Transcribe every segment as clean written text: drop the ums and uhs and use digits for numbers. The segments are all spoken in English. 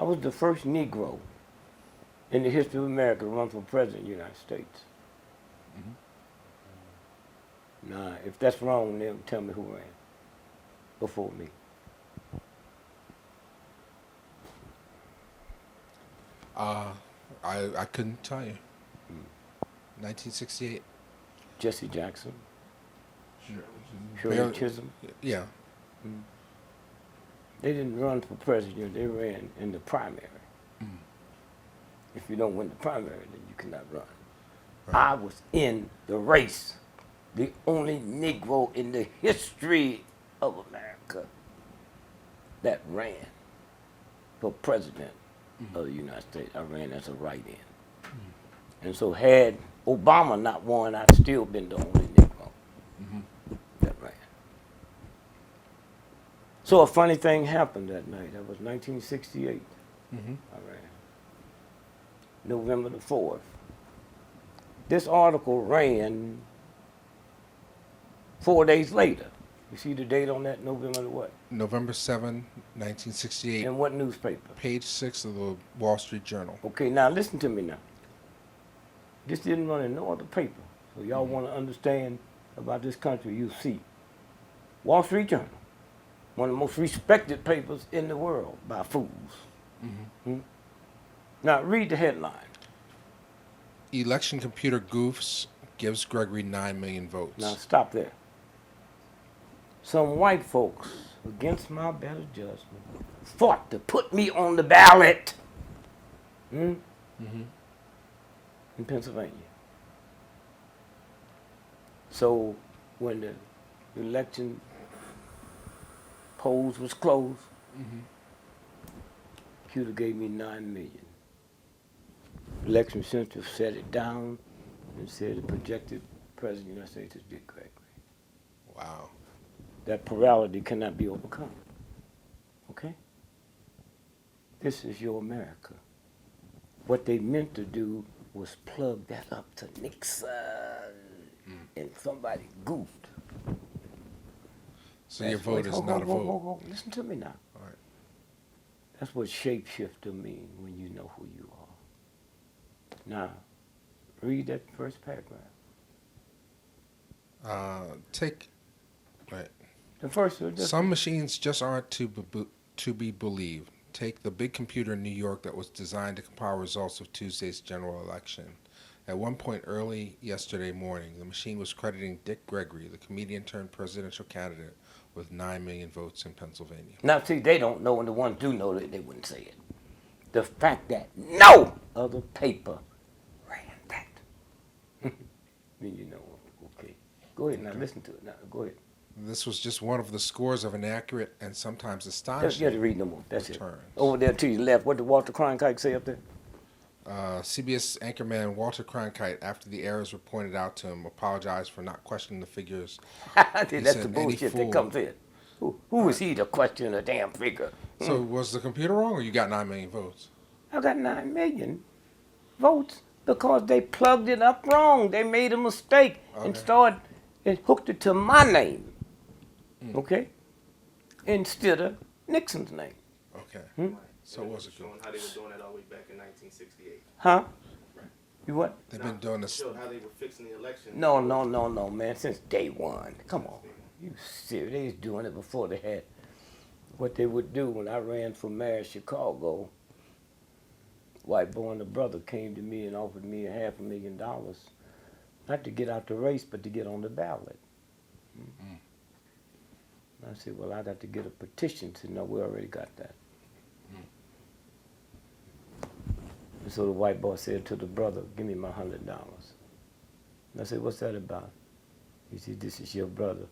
I was the first Negro in the history of America to run for president of the United States. Now, if that's wrong, then tell me who ran before me. I couldn't tell you. 1968. Jesse Jackson, Sure. Shirley Chisholm. Yeah. They didn't run for president, they ran in the primary. If you don't win the primary, then you cannot run. Right. I was in the race, the only Negro in the history of America that ran for president of the United States. I ran as a write-in. And so had Obama not won, I'd still been the only Negro that ran. So a funny thing happened that night. That was 1968. I ran. November the 4th. This article ran 4 days later. You see the date on that, November the what? November 7, 1968. In what newspaper? Page 6 of the Wall Street Journal. Okay, now listen to me now. This didn't run in no other paper. So y'all want to understand about this country, you see. Wall Street Journal, one of the most respected papers in the world by fools. Now read the headline. Election computer goofs gives Gregory 9 million votes. Now stop there. Some white folks, against my better judgment, fought to put me on the ballot in Pennsylvania. So when the election polls was closed, Cuda gave me 9 million. Election Central set it down and said the projected president of the United States is Dick Gregory. Wow. That plurality cannot be overcome. Okay? This is your America. What they meant to do was plug that up to Nixon, and somebody goofed. So your vote is not a vote. Hold. Listen to me now. All right. That's what shapeshifter means when you know who you are. Now, read that first paragraph. Right. The first. Some machines just aren't to be believed. Take the big computer in New York that was designed to compile results of Tuesday's general election. At one point early yesterday morning, the machine was crediting Dick Gregory, the comedian turned presidential candidate, with 9 million votes in Pennsylvania. Now, see, they don't know, and the ones do know that they wouldn't say it. The fact that no other paper ran that. Then you know, okay. Go ahead now, listen to it now. Go ahead. This was just one of the scores of inaccurate and sometimes You astonishing have to read no more. That's returns. it. Over there to your left, what did Walter Cronkite say up there? CBS anchorman Walter Cronkite, after the errors were pointed out to him, apologized for not questioning the figures. That's said, the "Any bullshit fool." that comes in. Who is he to question a damn figure? So was the computer wrong, or you got 9 million votes? I got 9 million votes because they plugged it up wrong. They made a mistake and started and hooked it to my name. Okay? Instead of Nixon's name. Okay. So it was a good. Showing how they were doing that all the way back in 1968. Huh? You what? They've been doing this. Showed how they were fixing the election. No, man. Since day one. Come on. You serious? They was doing it before they had what they would do when I ran for mayor of Chicago. White boy and a brother came to me and offered me $500,000, not to get out the race, but to get on the ballot. I said, well, I got to get a petition. Said, no, we already got that. And so the white boy said to the brother, give me my $100. And I said, what's that about? He said, this is your brother.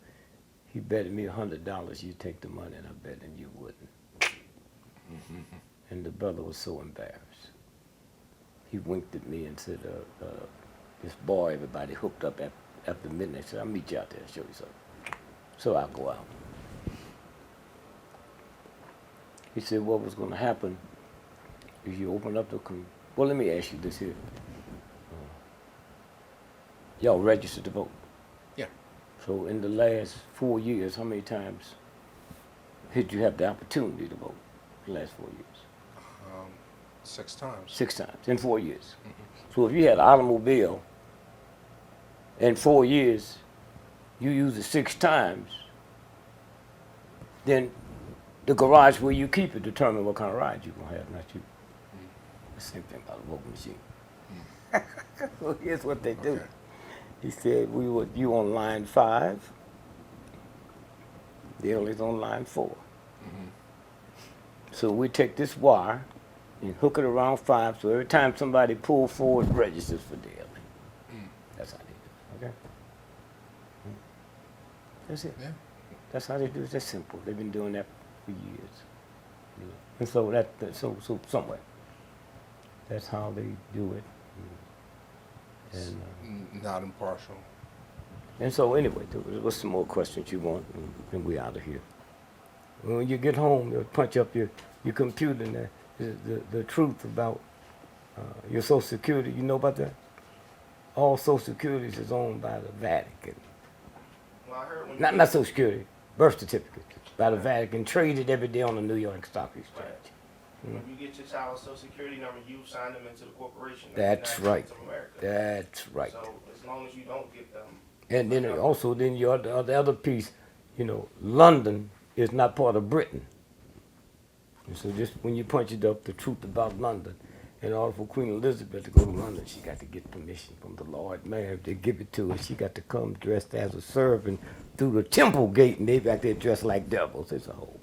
He betted me $100 you'd take the money, and I bet him you wouldn't. And the brother was so embarrassed. He winked at me and said, this boy, everybody hooked up after midnight. He said, I'll meet you out there and show you something. So I'll go out. He said, what was going to happen if you open up the well, let me ask you this here. Y'all registered to vote? Yeah. So in the last 4 years, how many times did you have the opportunity to vote? The last 4 years? 6 times. 6 times in 4 years. So if you had an automobile in 4 years, you use it 6 times, then the garage where you keep it determine what kind of ride you're gonna have, not you. The same thing about a voting machine. So here's what they do. Okay. He said you on line 5, the Ellie's on line 4. So we take this wire and hook it around 5, so every time somebody pulls forward, it registers for the Ellie. That's how they do it, okay? That's it. Yeah. That's how they do it. That's simple. They've been doing that for years. You know. And so so somewhere, that's how they do it. And Not impartial. and so anyway, what's some more questions you want, and we out of here. When you get home, you'll punch up your computer and the truth about your Social Security. You know about that? All Social Securities is owned by the Vatican. Well, I heard when Not Social Security, birth certificate by the Vatican, traded every day on the New York Stock Exchange. when you get your child's Social Security number, you sign them into the corporation. of the That's United right. States of America. That's right. So as long as you don't get them, And then also, then the other piece, London is not part of Britain. And so just when you punch it up, the truth about London, in order for Queen Elizabeth to go to London, she got to get permission from the Lord Mayor to give it to her. She got to come dressed as a servant through the temple gate, and they back there dressed like devils. It's a whole,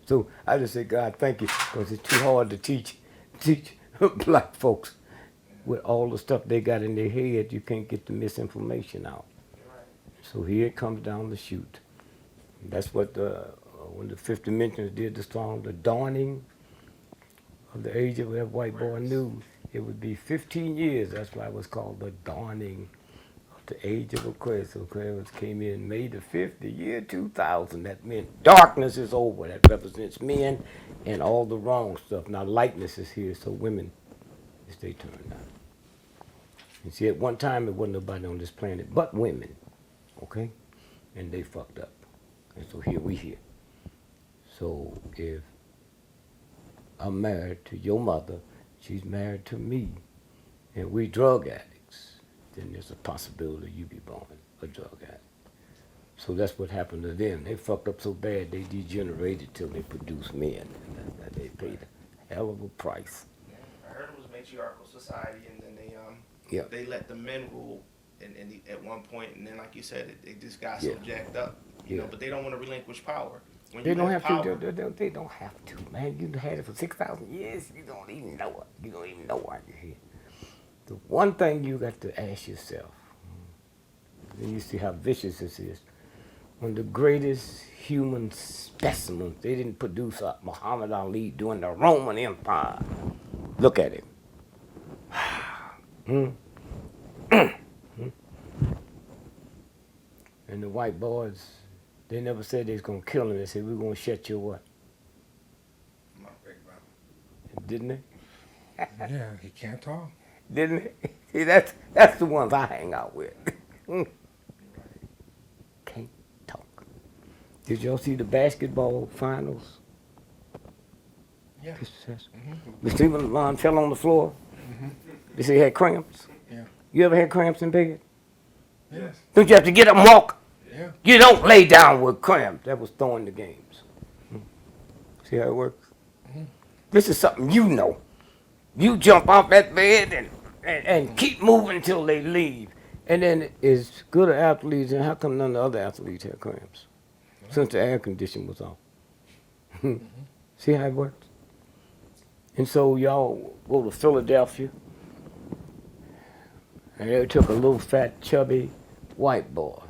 So I just say, God, thank you, because it's too hard to teach black folks with all the stuff they got in their head. You can't get the misinformation out. So here it comes down the chute. That's what when the Fifth Dimensions did the song, The Dawning of the Age of that White Boy Knew. It would be 15 years. That's why it was called The Dawning of the Age of Aquarius. So Aquarius came in May the 5th, the year 2000. That meant darkness is over. That represents men and all the wrong stuff. Now lightness is here, so women, it's their turn now. And see, at one time, it wasn't nobody on this planet but women, okay? And they fucked up. And so here we here. So if I'm married to your mother, she's married to me, and we drug addicts, then there's a possibility you be born a drug addict. So that's what happened to them. They fucked up so bad, they degenerated till they produced men. And they paid a hell of a price. yeah, I heard it was matriarchal society, and then Yeah. they let the men rule, at one point, and then like you said, they just got Yeah. so jacked up, Yeah. But they don't want to relinquish power. When They you don't have have power, to. They don't have to, man. You had it for 6,000 years. You don't even know it. You don't even know why you're here. The one thing you got to ask yourself, and you see how vicious this is. One of the greatest human specimens, they didn't produce Muhammad Ali during the Roman Empire. Look at him. And the white boys, they never said they was gonna kill him. They said, we're gonna shut your what? my great grandma. Didn't they? Yeah, he can't talk. Didn't they? See, that's the ones I hang out with. Can't talk. Did y'all see the basketball finals? Yeah. Miss Stephen Vaughn fell on the floor. You see he had cramps? Yeah. You ever had cramps in bed? Yes. Don't you have to get up and walk? Yeah. You don't lay down with cramps. That was throwing the games. See how it works? This is something you know. You jump off that bed and keep moving until they leave. And then as good athletes, and how come none of the other athletes had cramps? Since the air condition was off. See how it works? And so y'all go to Philadelphia, and they took a little fat, chubby white boy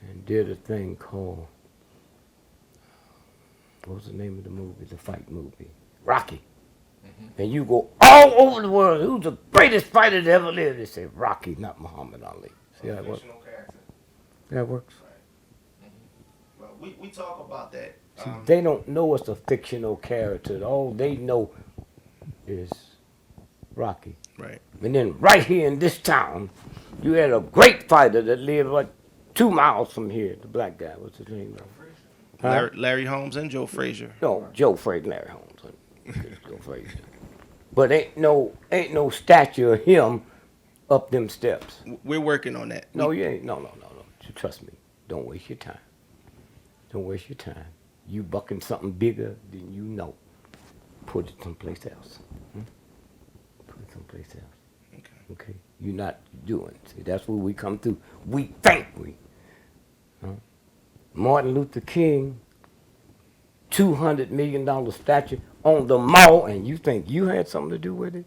and did a thing called, what was the name of the movie, the fight movie? Rocky. And you go all over the world, who's the greatest fighter that ever lived? They say Rocky, not Muhammad Ali. See how it works? Fictional character. That works. Well, we talk about that. See, they don't know it's a fictional character. All they know is Rocky. Right. And then right here in this town, you had a great fighter that lived like 2 miles from here. The black guy, what's his name? Huh? Larry Holmes and Joe Frazier. No, Joe Frazier, Larry Holmes. Joe Frazier. But ain't no statue of him up them steps. We're working on that. No, you ain't. No. Trust me. Don't waste your time. Don't waste your time. You bucking something bigger than you know. Put it someplace else. Put it someplace else. Okay. You're not doing. See, that's where we come through. We think we. Martin Luther King, $200 million statue on the mall, and you think you had something to do with it?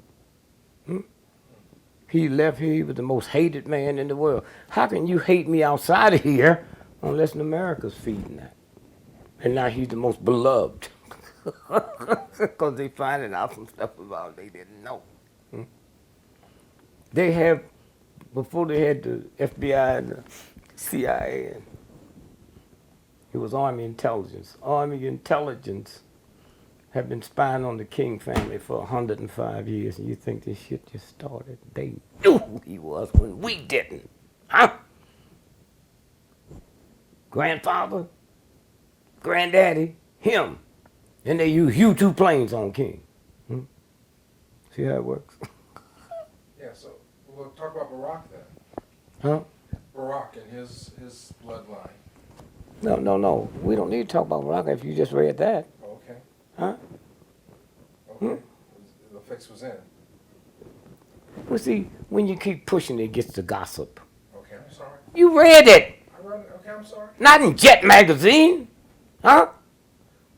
He left here, he was the most hated man in the world. How can you hate me outside of here unless America's feeding that? And now he's the most beloved. Because they finding out some stuff about him they didn't know. They have, before they had the FBI and the CIA, it was Army intelligence. Army intelligence have been spying on the King family for 105 years, and you think this shit just started? They knew who he was when we didn't. Huh? Grandfather, granddaddy, him. And they use U-2 planes on King. See how it works? Yeah, so we'll talk about Barack then. Huh? Barack and his bloodline. No. We don't need to talk about Barack if you just read that. Okay. Huh? Okay. The fix was in. Well, see, when you keep pushing, it gets to gossip. Okay, I'm sorry. You read it. Okay, I'm sorry. Not in Jet magazine. Huh?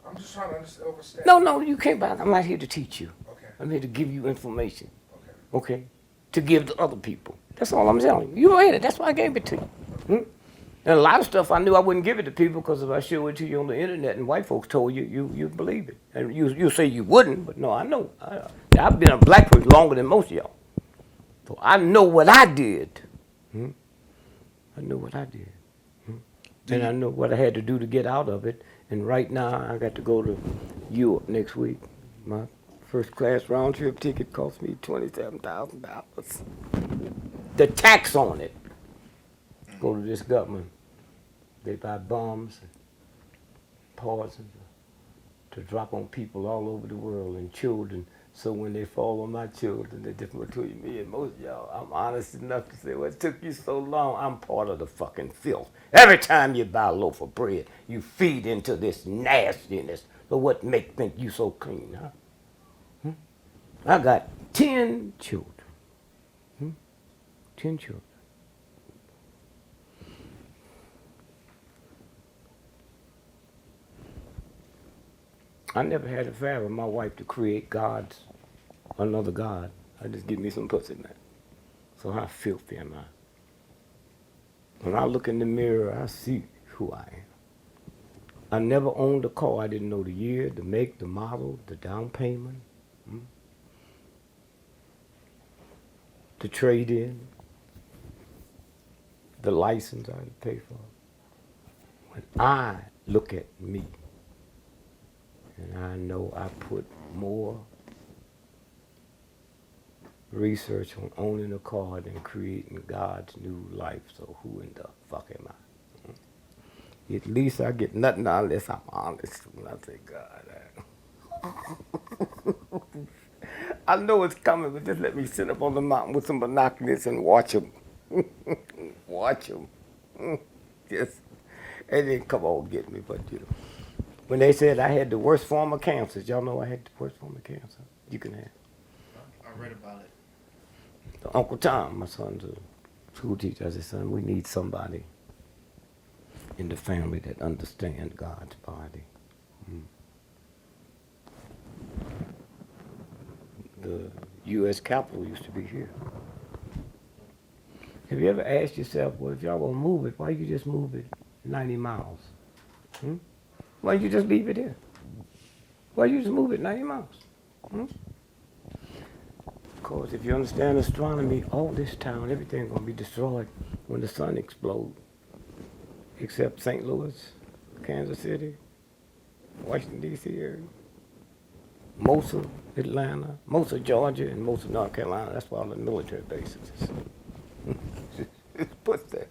I'm just trying to understand. No, you can't. I'm not here to teach you. Okay. I'm here to give you information. Okay. Okay? To give to other people. That's all I'm telling you. You read it. That's why I gave it to you. And a lot of stuff I knew I wouldn't give it to people because if I show it to you on the internet and white folks told you, you believe it. And you say you wouldn't, but no, I know. I've been a black person longer than most of y'all. So I know what I did. I know what I did. And I know what I had to do to get out of it. And right now, I got to go to Europe next week. My first class round trip ticket cost me $27,000. The tax on it. Go to this government. They buy bombs and poison to drop on people all over the world and children. So when they fall on my children, they're different between me and most of y'all. I'm honest enough to say, well, it took you so long. I'm part of the fucking filth. Every time you buy a loaf of bread, you feed into this nastiness. But what think you so clean, huh? I got 10 children. 10 children. I never had a affair with my wife to create another God. I just give me some pussy, man. So how filthy am I? When I look in the mirror, I see who I am. I never owned a car. I didn't know the year, the make, the model, the down payment, the trade-in, the license I had to pay for. When I look at me, and I know I put more research on owning a car than creating God's new life. So who in the fuck am I? At least I get nothing unless I'm honest when I say God. I know it's coming, but just let me sit up on the mountain with some binoculars and watch them. Watch them. Just, and then come on, get me. But you know, when they said I had the worst form of cancer, y'all know I had the worst form of cancer you can have. I read about it. So Uncle Tom, my son's a school teacher. I said, son, we need somebody in the family that understands God's body. The U.S. Capitol used to be here. Have you ever asked yourself, well, if y'all gonna move it, why you just move it 90 miles? Why you just leave it here? Why you just move it 90 miles? Because if you understand astronomy, all this town, everything's gonna be destroyed when the sun explodes. Except St. Louis, Kansas City, Washington, D.C. area. Most of Atlanta, most of Georgia, and most of North Carolina. That's why all the military bases it's put there.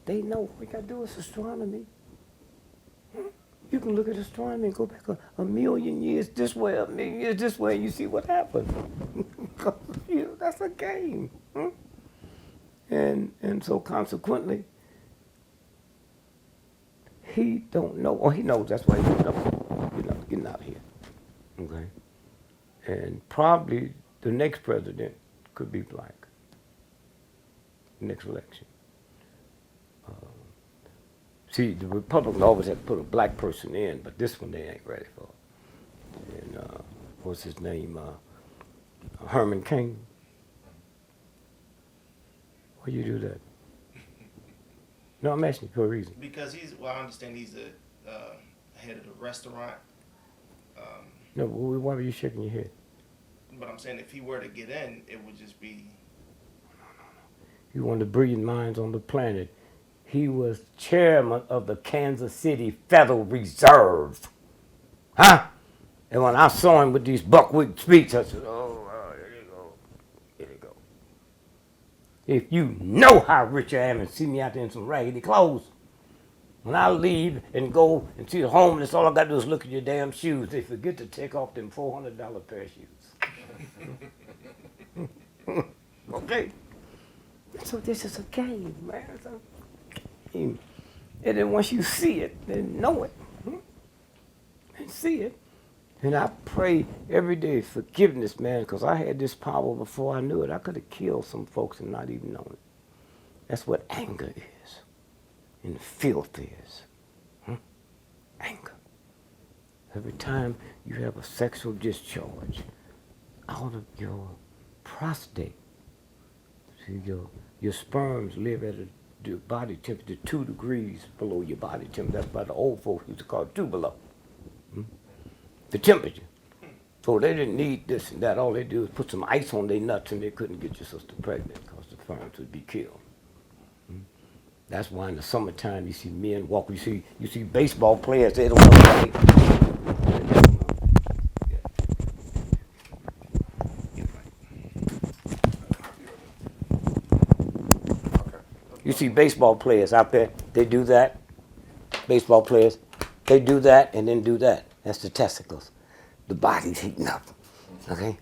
They know what we got to do is astronomy. can look at astronomy and go back a million years this way, a million years this way, and you see what happens. That's a game. Hmm? And so consequently, he don't know, or he knows that's why he's getting out of here. Okay? And probably the next president could be black. Next election. See, the Republicans always have to put a black person in, but this one they ain't ready for. And what's his name? Herman Cain. Why you do that? No, I'm asking you for a reason. Because I understand he's the head of the restaurant. No, why were you shaking your head? But I'm saying if he were to get in, it would just be. He's one of the brilliant minds on the planet. He was chairman of the Kansas City Federal Reserve. Huh? And when I saw him with these buckwheat speeches, I said, oh, here you go. Here you go. If you know how rich I am and see me out there in some raggedy clothes, when I leave and go and see the homeless, all I got to do is look at your damn shoes. They forget to take off them $400 pair of shoes. Okay? So this is a game, man. It's a game. And then once you see it, then know it. And see it. And I pray every day forgiveness, man, because I had this power before I knew it. I could have killed some folks and not even known it. That's what anger is. And filth is. Anger. Every time you have a sexual discharge out of your prostate, see, your sperms live at a body temperature 2 degrees below your body temperature. That's why the old folks used to call it 2 below. The temperature. So they didn't need this and that. All they do is put some ice on their nuts and they couldn't get your sister pregnant because the sperms would be killed. That's why in the summertime you see men walk. You see baseball players. They don't know. You see baseball players out there. They do that. Baseball players. They do that and then do that. That's the testicles. The body's heating up. Okay?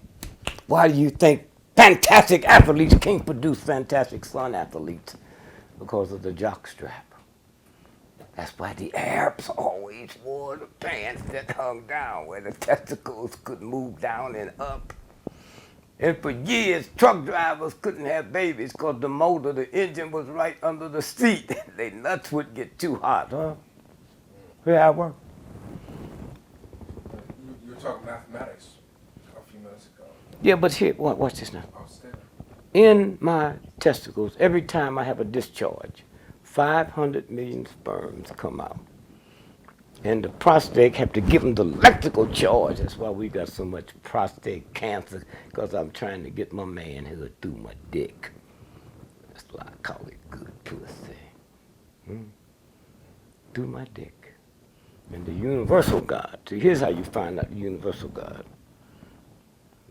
Why do you think fantastic athletes can't produce fantastic son athletes? Because of the jock strap. That's why the Arabs always wore the pants that hung down, where the testicles could move down and up. And for years, truck drivers couldn't have babies because the motor, the engine was right under the seat. Their nuts would get too hot, huh? Yeah, I work. You were talking mathematics a few minutes ago. Yeah, but here, watch this now. In my testicles, every time I have a discharge, 500 million sperms come out. And the prostate have to give them the electrical charge. That's why we got so much prostate cancer, because I'm trying to get my manhood through my dick. That's why I call it good pussy. Through my dick. And the universal God. See, here's how you find out the universal God.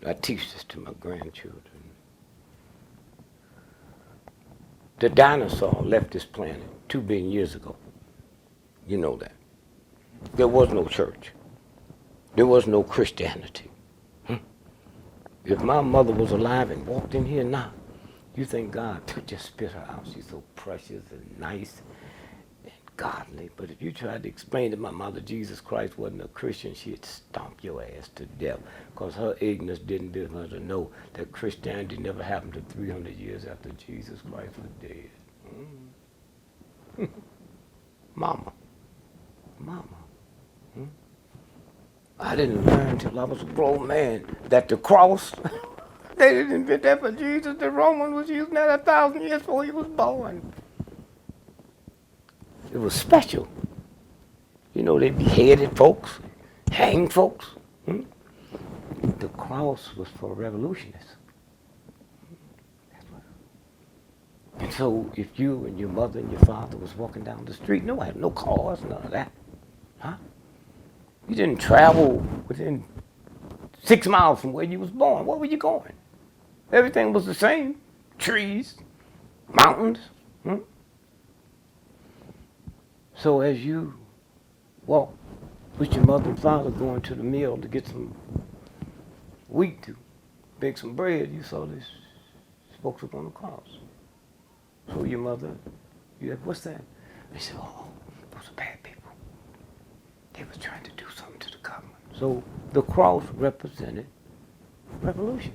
I teach this to my grandchildren. The dinosaur left this planet 2 billion years ago. You know that. There was no church. There was no Christianity. If my mother was alive and walked in here now, you think God just spit her out. She's so precious and nice and godly. But if you tried to explain to my mother Jesus Christ wasn't a Christian, she'd stomp your ass to death, because her ignorance didn't give her to know that Christianity never happened to 300 years after Jesus Christ was dead. Mama. I didn't learn until I was a grown man that the cross, they didn't invent that for Jesus. The Romans was using that 1,000 years before he was born. It was special. You know, they beheaded folks, hanged folks. The cross was for revolutionists. And so if you and your mother and your father was walking down the street, no, I had no cars, none of that. Huh? You didn't travel within 6 miles from where you was born. Where were you going? Everything was the same. Trees, mountains. So as you walk with your mother and father going to the mill to get some wheat to bake some bread, you saw these folks up on the cross. So your mother, you asked, what's that? They said, oh, those are bad people. They was trying to do something to the government. So the cross represented revolutions.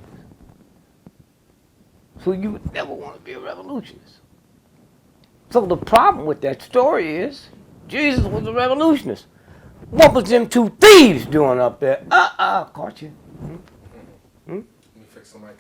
So you would never want to be a revolutionist. So the problem with that story is Jesus was a revolutionist. What was them two thieves doing up there? Caught you. Let me fix the mic.